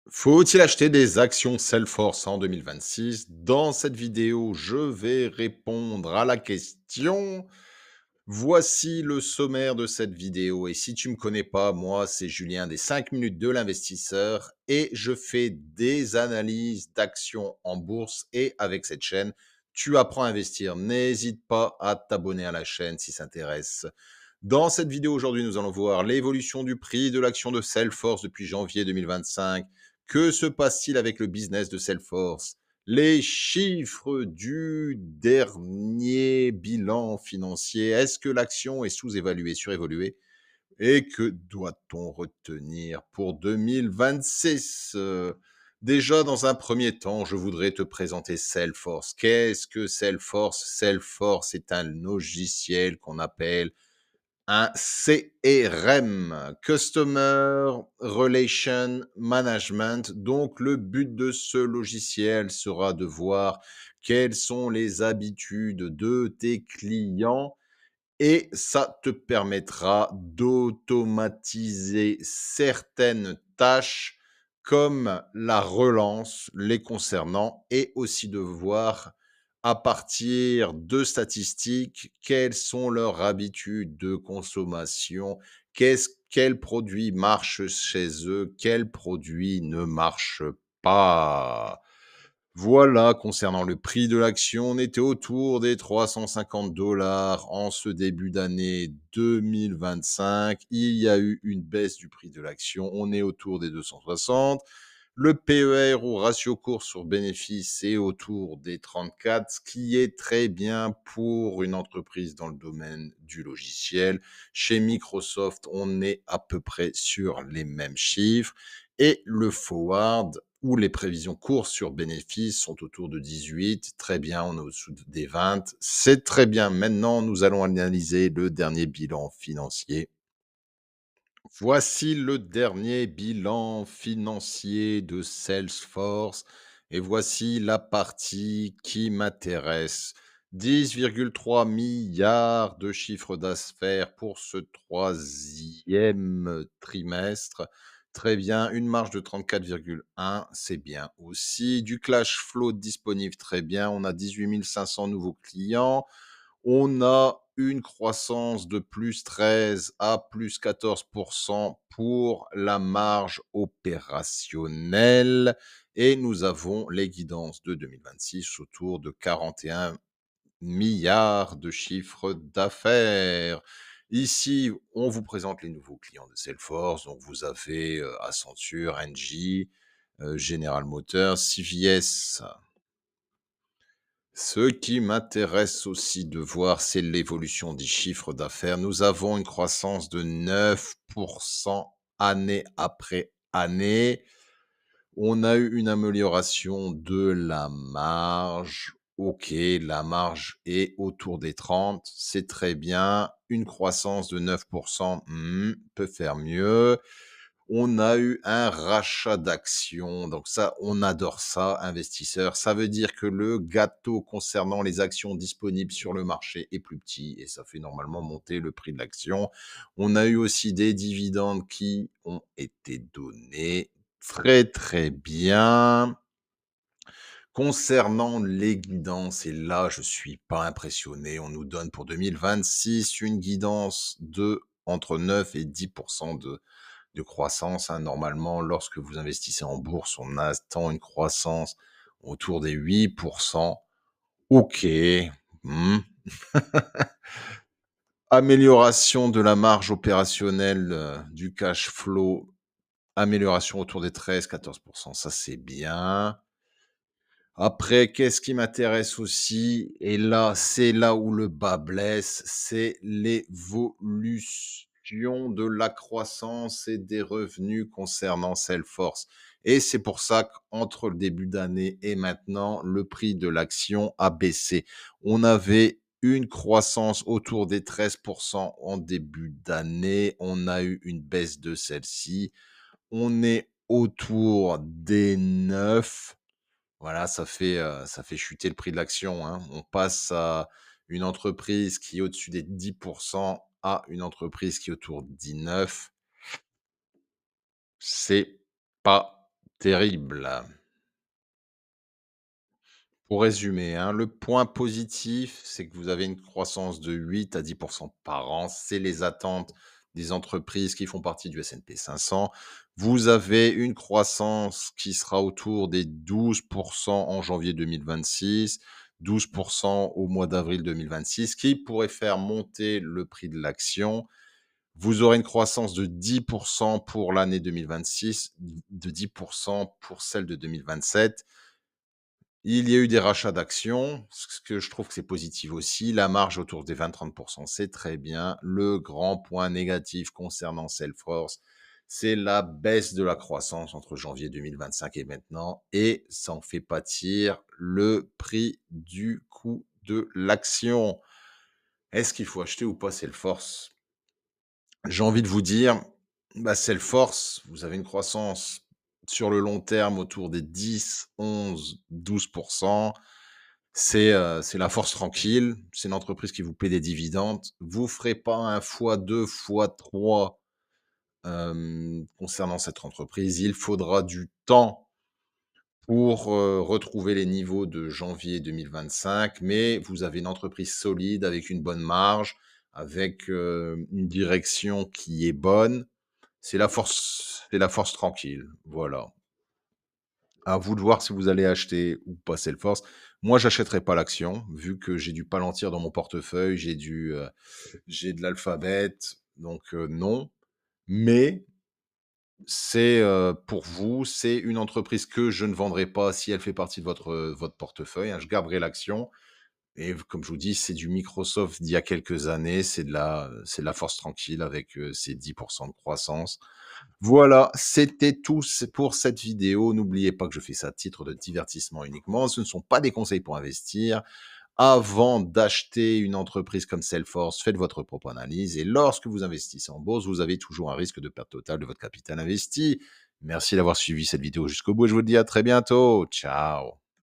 Faut-il acheter des actions Salesforce en 2026? Dans cette vidéo, je vais répondre à la question. Voici le sommaire de cette vidéo. Et si tu me connais pas, moi, c'est Julien des 5 minutes de l'investisseur et je fais des analyses d'actions en bourse et avec cette chaîne, tu apprends à investir. N'hésite pas à t'abonner à la chaîne si ça t'intéresse. Dans cette vidéo aujourd'hui, nous allons voir l'évolution du prix de l'action de Salesforce depuis janvier 2025. Que se passe-t-il avec le business de Salesforce? Les chiffres du dernier bilan financier. Est-ce que l'action est sous-évaluée, surévaluée? Et que doit-on retenir pour 2026? Déjà, dans un premier temps, je voudrais te présenter Salesforce. Qu'est-ce que Salesforce? Salesforce est un logiciel qu'on appelle un CRM, Customer Relation Management. Donc, le but de ce logiciel sera de voir quelles sont les habitudes de tes clients et ça te permettra d'automatiser certaines tâches comme la relance les concernant et aussi de voir à partir de statistiques quelles sont leurs habitudes de consommation, quels produits marchent chez eux, quels produits ne marchent pas. Voilà, concernant le prix de l'action, on était autour des 350 $ en ce début d'année 2025. Il y a eu une baisse du prix de l'action, on est autour des 260. Le PER ou ratio cours sur bénéfice est autour des 34, ce qui est très bien pour une entreprise dans le domaine du logiciel. Chez Microsoft, on est à peu près sur les mêmes chiffres. Et le forward où les prévisions courses sur bénéfices sont autour de 18. Très bien, on est au-dessous des 20. C'est très bien. Maintenant, nous allons analyser le dernier bilan financier. Voici le dernier bilan financier de Salesforce et voici la partie qui m'intéresse. 10,3 milliards de chiffre d'affaires pour ce troisième trimestre. Très bien, une marge de 34,1, c'est bien aussi. Du cash flow disponible, très bien. On a 18 500 nouveaux clients. On a une croissance de plus 13 à plus 14% pour la marge opérationnelle et nous avons les guidances de 2026 autour de 41 milliards de chiffre d'affaires. Ici, on vous présente les nouveaux clients de Salesforce. Donc, vous avez Accenture, Engie, General Motors, CVS. Ce qui m'intéresse aussi de voir, c'est l'évolution des chiffres d'affaires. Nous avons une croissance de 9% année après année. On a eu une amélioration de la marge. OK, la marge est autour des 30, c'est très bien. Une croissance de 9%, peut faire mieux. On a eu un rachat d'actions, donc ça, on adore ça, investisseurs. Ça veut dire que le gâteau concernant les actions disponibles sur le marché est plus petit et ça fait normalement monter le prix de l'action. On a eu aussi des dividendes qui ont été donnés. Très, très bien. Concernant les guidances, et là, je suis pas impressionné, on nous donne pour 2026 une guidance de entre 9 et 10% de croissance, hein. Normalement, lorsque vous investissez en bourse, on attend une croissance autour des 8%. OK. Mmh. Amélioration de la marge opérationnelle, du cash flow, amélioration autour des 13-14%. Ça, c'est bien. Après, qu'est-ce qui m'intéresse aussi? Et là, c'est là où le bas blesse, c'est l'évolution de la croissance et des revenus concernant Salesforce. Et c'est pour ça qu'entre le début d'année et maintenant, le prix de l'action a baissé. On avait une croissance autour des 13% en début d'année. On a eu une baisse de celle-ci. On est autour des 9. Voilà, ça fait chuter le prix de l'action, hein. On passe à une entreprise qui est au-dessus des 10% à une entreprise qui est autour de 19. C'est pas Terrible. Pour résumer, hein, le point positif, c'est que vous avez une croissance de 8 à 10 par an. C'est les attentes des entreprises qui font partie du S&P 500. Vous avez une croissance qui sera autour des 12 en janvier 2026, 12 au mois d'avril 2026, qui pourrait faire monter le prix de l'action. Vous aurez une croissance de 10 pour l'année 2026, de 10 pour celle de 2027. Il y a eu des rachats d'actions, ce que je trouve que c'est positif aussi. La marge autour des 20-30 c'est très bien. Le grand point négatif concernant Salesforce, c'est la baisse de la croissance entre janvier 2025 et maintenant et ça en fait pâtir le prix du coût de l'action. Est-ce qu'il faut acheter ou pas Salesforce? J'ai envie de vous dire, bah, Salesforce, vous avez une croissance sur le long terme autour des 10, 11, 12. C'est la force tranquille. C'est une entreprise qui vous paie des dividendes. Vous ferez pas un fois 2 fois 3 concernant cette entreprise. Il faudra du temps pour, retrouver les niveaux de janvier 2025, mais vous avez une entreprise solide avec une bonne marge, avec, une direction qui est bonne. C'est la force tranquille, voilà. À vous de voir si vous allez acheter ou pas Salesforce. Moi, j'achèterai pas l'action, vu que j'ai du Palantir dans mon portefeuille, j'ai de l'Alphabet, donc non. Mais c'est, pour vous, c'est une entreprise que je ne vendrai pas si elle fait partie de votre portefeuille, hein. Je garderai l'action et comme je vous dis, c'est du Microsoft d'il y a quelques années, c'est de la force tranquille avec, ses 10 de croissance. Voilà, c'était tout pour cette vidéo. N'oubliez pas que je fais ça à titre de divertissement uniquement. Ce ne sont pas des conseils pour investir. Avant d'acheter une entreprise comme Salesforce, faites votre propre analyse et lorsque vous investissez en bourse, vous avez toujours un risque de perte totale de votre capital investi. Merci d'avoir suivi cette vidéo jusqu'au bout et je vous dis à très bientôt. Ciao.